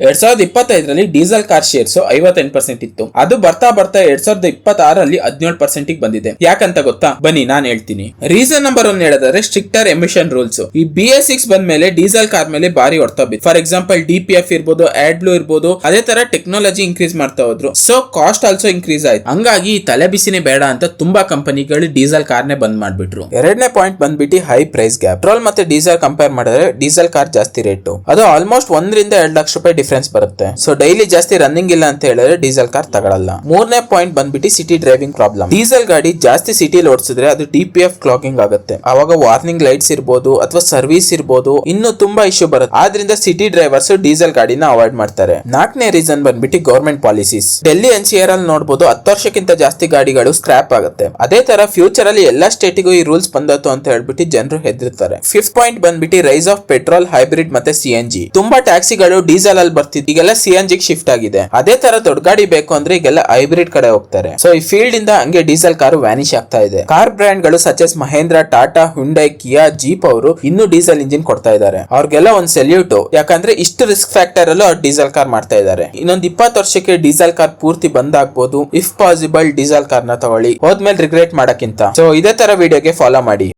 2025ರಲ್ಲಿ diesel car shares 58% ಇತ್ತು. ಅದು ಬರ್ತಾ ಬರ್ತಾ 2026ರಲ್ಲಿ 17% ಬಂದಿದೆ. ಯಾಕಂತ ಗೊತ್ತಾ? ಬನ್ನಿ ನಾನು ಹೇಳ್ತೀನಿ. ರೀಸನ್ ನಂಬರ್ 1 ಹೇಳಿದ್ರೆ ಸ್ಟ್ರಿಕ್ಟರ್ ಎಮಿಷನ್ ರೂಲ್ಸ್. ಈ BS6 ಬಂದ ಮೇಲೆ ಡೀಸೆಲ್ ಕಾರ್ ಮೇಲೆ ಬಾರಿ ಹೊಡ್ತಾ ಬಿತ್ತು. ಫಾರ್ ಎಕ್ಸಾಂಪಲ್ DPF ಇರ್ಬೋದು, AdBlue ಇರ್ಬೋದು, ಅದೇ ತರ ಟೆಕ್ನಾಲಜಿ ಇನ್ಕ್ರೀಸ್ ಮಾಡ್ತಾ ಹೋದ್ರು. ಸೊ ಕಾಸ್ಟ್ ಆಲ್ಸೋ ಇನ್ಕ್ರೀಸ್ ಆಯ್ತು. ಹಂಗಾಗಿ ತಲೆ ಬಿಸಿನೇ ಬೇಡ ಅಂತ ತುಂಬಾ ಕಂಪನಿಗಳು ಡೀಸೆಲ್ ಕಾರ್ನೇ ಬಂದ್ ಮಾಡ್ಬಿಟ್ರು. ಎರಡನೇ ಪಾಯಿಂಟ್ ಬಂದ್ಬಿಟ್ಟು ಹೈ ಪ್ರೈಸ್ ಗ್ಯಾಪ್. ಪೆಟ್ರೋಲ್ ಮತ್ತೆ ಡೀಸೆಲ್ ಕಂಪೇರ್ ಮಾಡಿದ್ರೆ ಡೀಸೆಲ್ ಕಾರ್ ಜಾಸ್ತಿ ರೇಟ್. ಅದು ಆಲ್ಮೋಸ್ಟ್ 1 ರಿಂದ 2 ಲಕ್ಷ ರೂಪಾಯಿ ಡಿಫರೆನ್ಸ್ ಬರುತ್ತೆ. ಸೊ ಡೈಲಿ ಜಾಸ್ತಿ ರನ್ನಿಂಗ್ ಇಲ್ಲ ಅಂತ ಹೇಳಿದ್ರೆ ಡೀಸೆಲ್ ಕಾರ್ ತಗೊಳ್ಳಲ್ಲ. ಮೂರನೇ ಪಾಯಿಂಟ್ ಬಂದ್ಬಿಟ್ಟು ಸಿಟಿ ಡ್ರೈವಿಂಗ್ ಪ್ರಾಬ್ಲಮ್. ಡೀಸೆಲ್ ಗಾಡಿ ಜಾಸ್ತಿ ಸಿಟಿಲಿ ಓಡಿಸಿದ್ರೆ ಅದು DPF ಕ್ಲಾಕಿಂಗ್ ಆಗುತ್ತೆ. ಅವಾಗ ವಾರ್ನಿಂಗ್ ಲೈಟ್ಸ್ ಇರ್ಬೋದು ಅಥವಾ ಸರ್ವಿಸ್ ಇರ್ಬೋದು, ಇನ್ನು ತುಂಬಾ ಇಶ್ಯೂ ಬರುತ್ತೆ. ಆದ್ರಿಂದ ಸಿಟಿ ಡ್ರೈವರ್ಸ್ ಡೀಸೆಲ್ ಗಾಡಿನ ಅವಾಯ್ಡ್ ಮಾಡ್ತಾರೆ. ನಾಲ್ಕನೇ ರೀಸನ್ ಬಂದ್ಬಿಟ್ಟು ಗವರ್ಮೆಂಟ್ ಪಾಲಿಸೀಸ್. ಡೆಲ್ಲಿ NCR ಅಲ್ಲಿ ನೋಡಬಹುದು 10 ವರ್ಷಕ್ಕಿಂತ ಜಾಸ್ತಿ ಗಾಡಿಗಳು ಸ್ಕ್ರಾಪ್ ಆಗುತ್ತೆ. ಅದೇ ತರ ಫ್ಯೂಚರ್ ಅಲ್ಲಿ ಎಲ್ಲಾ ಸ್ಟೇಟಿಗೂ ಈ ರೂಲ್ಸ್ ಬಂದತ್ತು ಅಂತ ಹೇಳ್ಬಿಟ್ಟು ಜನರು ಹೆದರ್ತಾರೆ. ಫಿಫ್ತ್ ಪಾಯಿಂಟ್ ಬಂದ್ಬಿಟ್ಟು ರೈಸ್ ಆಫ್ ಪೆಟ್ರೋಲ್, ಹೈಬ್ರಿಡ್ ಮತ್ತೆ CNG. ತುಂಬಾ ಟ್ಯಾಕ್ಸಿಗಳು ಡೀಸೆಲ್ ಅಲ್ಲಿ ಬರ್ತಿತ್ತು, ಈಗೆಲ್ಲ CNG ಶಿಫ್ಟ್ ಆಗಿದೆ. ಅದೇ ತರ ದೊಡ್ಡ ಗಾಡಿ ಬೇಕು ಅಂದ್ರೆ ಈಗೆಲ್ಲ ಹೈಬ್ರಿಡ್ ಕಡೆ ಹೋಗ್ತಾರೆ. ಸೊ ಈ ಫೀಲ್ಡ್ ಇಂದ ಹಂಗೆ ಡೀಸೆಲ್ ಕಾರು ವ್ಯಾನಿಶ್ ಆಗ್ತಾ ಇದೆ. ಕಾರ್ ಬ್ರ್ಯಾಂಡ್ ಗಳು ಸಚ್ ಮಹೇಂದ್ರ, ಟಾಟಾ, ಹುಂಡೈ, ಕಿಯಾ, ಜೀಪ್ ಅವರು ಇನ್ನೂ ಡೀಸೆಲ್ ಇಂಜಿನ್ ಕೊಡ್ತಾ ಇದ್ದಾರೆ. ಅವ್ರಿಗೆಲ್ಲ ಒಂದು ಸೆಲ್ಯೂಟ್. ಯಾಕಂದ್ರೆ ಇಷ್ಟು ರಿಸ್ಕ್ ಫ್ಯಾಕ್ಟರ್ ಅಲ್ಲೂ ಅವ್ರು ಡೀಸೆಲ್ ಕಾರ್ ಮಾಡ್ತಾ ಇದ್ದಾರೆ. ಇನ್ನೊಂದು 20 ವರ್ಷಕ್ಕೆ ಡೀಸೆಲ್ ಕಾರ್ ಪೂರ್ತಿ ಬಂದ್ ಆಗ್ಬೋದು. ಇಫ್ ಪಾಸಿಬಲ್ ಡೀಸೆಲ್ ಕಾರ್ ನ ತಗೊಳ್ಳಿ, ಹೋದ್ಮೇಲೆ ರಿಗ್ರೆಟ್ ಮಾಡಕ್ಕಿಂತ. ಸೊ ಇದೇ ತರ ವಿಡಿಯೋಗೆ ಫಾಲೋ ಮಾಡಿ.